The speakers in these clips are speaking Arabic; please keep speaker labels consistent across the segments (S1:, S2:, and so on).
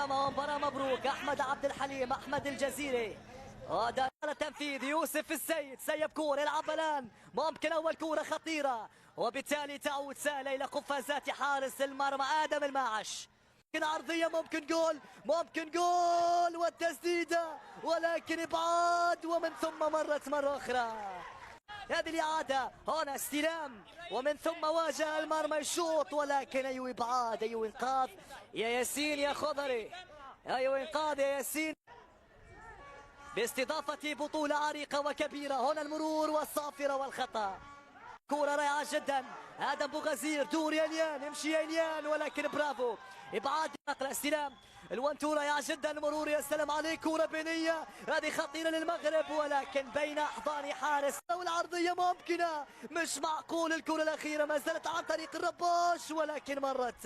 S1: أمامه مباراة مبروك. أحمد عبد الحليم، أحمد الجزيري، هذا التنفيذ يوسف السيد. سيب كورة يلعب الآن، ممكن أول كورة خطيرة وبالتالي تعود سهلة إلى قفازات حارس المرمى آدم الماعش. ممكن عرضية، ممكن جول، ممكن جول والتسديدة ولكن إبعاد ومن ثم مرت مرة أخرى. هذه الإعادة، هنا استلام ومن ثم واجه المرمى الشوط ولكن أي إبعاد، أي إنقاذ يا ياسين يا خضري، أي إنقاذ يا ياسين باستضافة بطولة عريقة وكبيرة. هنا المرور والصافرة والخطأ. كورة رائعة جدا، آدم بوغزير، دور يليان، امشي يليان ولكن برافو، إبعاد نقل استلام الوانتو رائعة جدا، المرور يا سلام عليك، كورة بينية هذه خطيرة للمغرب ولكن بين أحضان حارس، والعرضية ممكنة، مش معقول. الكورة الأخيرة ما زالت عن طريق الرباش ولكن مرت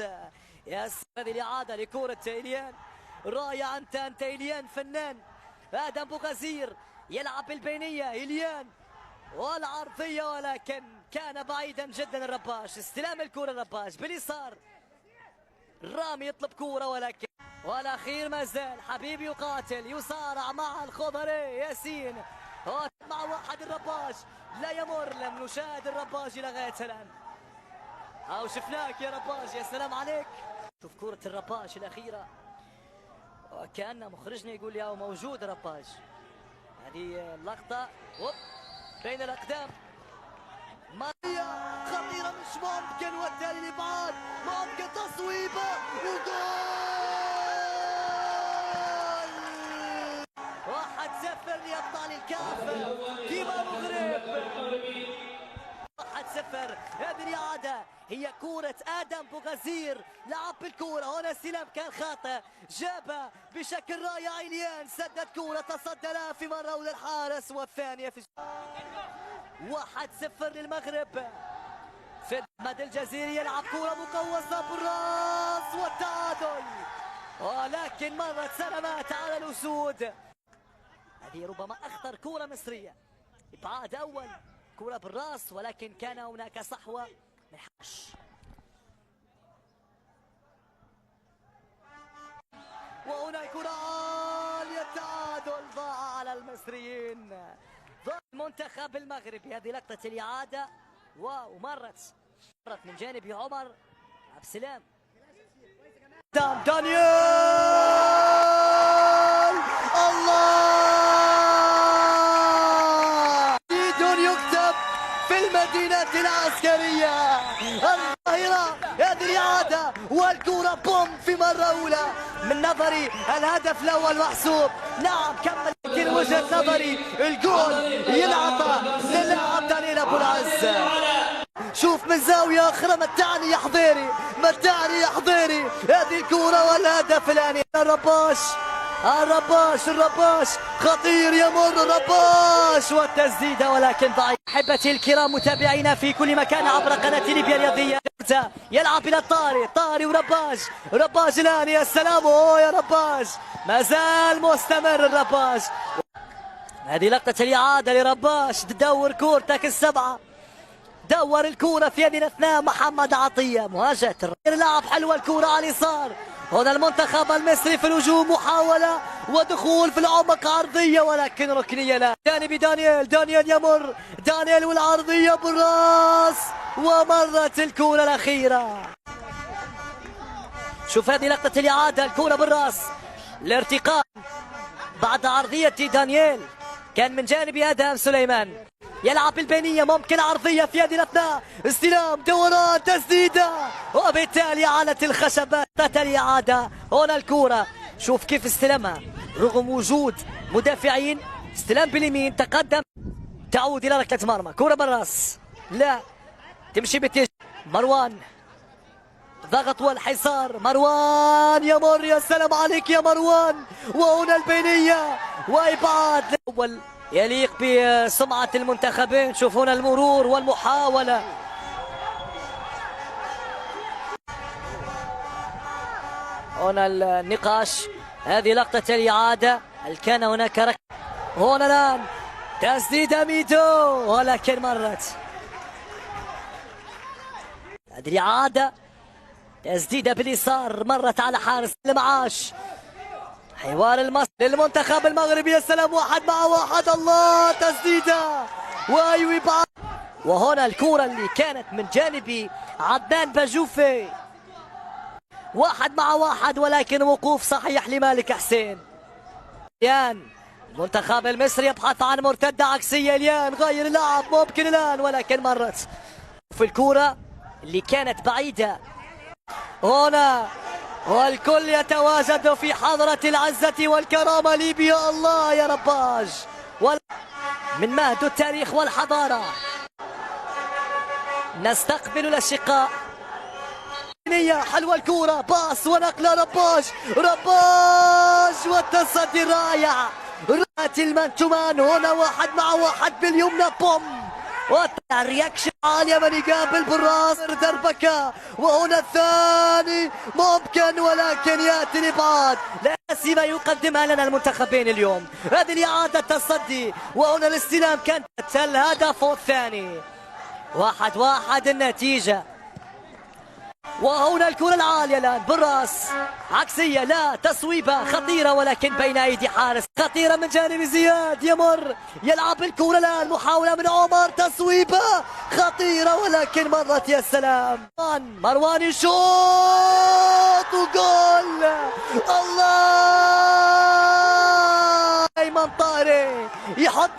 S1: هذه الإعادة لكورة إليان. رائع، أنت إليان فنان. آدم بوغزير يلعب بالبينية، إليان والعرضية ولكن كان بعيدا جدا الرباش. استلام الكرة الرباش باليسار، رامي يطلب كرة ولكن والاخير ما زال حبيب يقاتل، يصارع مع الخضري ياسين مع واحد الرباش لا يمر. لم نشاهد الرباش لغاية الآن او شفناك يا رباش، يا سلام عليك. شوف كرة الرباش الأخيرة وكأن مخرجنا يقول يا موجود الرباش. هذه اللقطة بين الأقدام ماريا خطيرة مش ممكن والتالي الإبعاد، ممكن تصويبة وجول 1-0 لأبطال الكاف كيما مغرب. 1-0. هذه الإعادة هي كورة آدم بوغزير، لعب بالكورة هنا استلام كان خاطئ، جابها بشكل رائع إليان، سدد كورة تصدى لها في مرة وللحارس والثانية في 1-0 للمغرب. في أحمد الجزيري يلعب كورة مقوسة بالراس والتعادل ولكن مرت سلامات على الأسود. هذه ربما أخطر كورة مصرية، إبعاد أول، كرة بالراس ولكن كان هناك صحوة من حش. وهنا كرة عالية، التعادل ضاع على المصريين، ضاع المنتخب المغربي. هذه لقطة الإعادة ومرت من جانب عمر عبد السلام. دانيال الله، يكتب في المدينة العسكرية الظاهرة. هذه الإعادة والكرة بوم في مرة أولى. من نظري الهدف الأول محسوب، نعم كمل، لكن وجهة نظري الجول ينعطى للاعب دانيال أبو العز. شوف من زاوية أخرى، متعني يا حضيري، متعني يا حضيري. هذه الكرة والهدف الآن. الرباش خطير، يمر الرباش والتسديدة ولكن ضعيف. أحبتي الكرام متابعينا في كل مكان عبر قناة ليبيا الرياضية، يلعب إلى طاري ورباش الآن، يا سلام يا رباش، ما زال مستمر الرباش. هذه لقطة الإعادة لرباش، تدور كورتك السبعة، دور الكورة في يد الاثناء محمد عطية، مواجهة لعب حلوة الكورة على اليسار. هنا المنتخب المصري في الهجوم، محاولة ودخول في العمق، عرضية ولكن ركنية لا. جانب دانيال يمر، دانيال والعرضية بالراس ومرت الكورة الأخيرة. شوف هذه لقطة الإعادة، الكورة بالراس، الارتقاء بعد عرضية دانيال كان من جانب آدم سليمان، يلعب بالبينية، ممكن عرضية في يد الاثناء، استلام، دوران، تسديدة وبالتالي علت الخشبات. الإعادة هنا الكورة، شوف كيف استلمها رغم وجود مدافعين، استلام باليمين، تقدم، تعود إلى ركلة مرمى، كورة بالراس، لا تمشي باتجاه مروان، ضغط والحصار، مروان يمر، يا سلام عليك يا مروان. وهنا البينية وإبعاد الأول يليق بسمعة المنتخبين. شوف هنا المرور والمحاولة، هنا النقاش. هذه لقطة الإعادة، هل كان هناك هنا الآن تسديدة ميدو ولكن مرت. هذه الإعادة، تسديدة باليسار مرت على حارس المعاش، حوار المصري للمنتخب المغربي. يا سلام، 1-1. الله، تسديدة وايوي بعد. وهنا الكرة اللي كانت من جانب عدنان بجوفي. 1-1 ولكن وقوف صحيح لمالك حسين. اليان المنتخب المصري يبحث عن مرتدة عكسية. اليان غير اللعب ممكن الآن ولكن مرت في الكرة اللي كانت بعيدة. هنا والكل يتواجد في حضرة العزة والكرامة. ليبيا الله يا رباج من مهد التاريخ والحضارة. نستقبل الأشقاء. حلوة الكرة، باص ونقلة. رباج والتصدي الرائع. رأت المان تو مان. هنا 1-1 باليمنى. بوم، والرياكشن عالية من يقابل بالراس. دربكة، وهنا الثاني ممكن ولكن يأتي الإبعاد. لا سيما يقدمها لنا المنتخبين اليوم. هذه إعادة تصدي، وهنا الاستلام كانت الهدف الثاني. 1-1 النتيجة. وهنا الكرة العالية الآن بالراس، عكسية، لا تصويبة خطيرة ولكن بين أيدي حارس. خطيرة من جانب زياد، يمر يلعب الكرة الآن. محاولة من عمر، تصويبة خطيرة ولكن مرت. يا سلام، مروان يشوط وجول. الله، أيمن طاهري يحط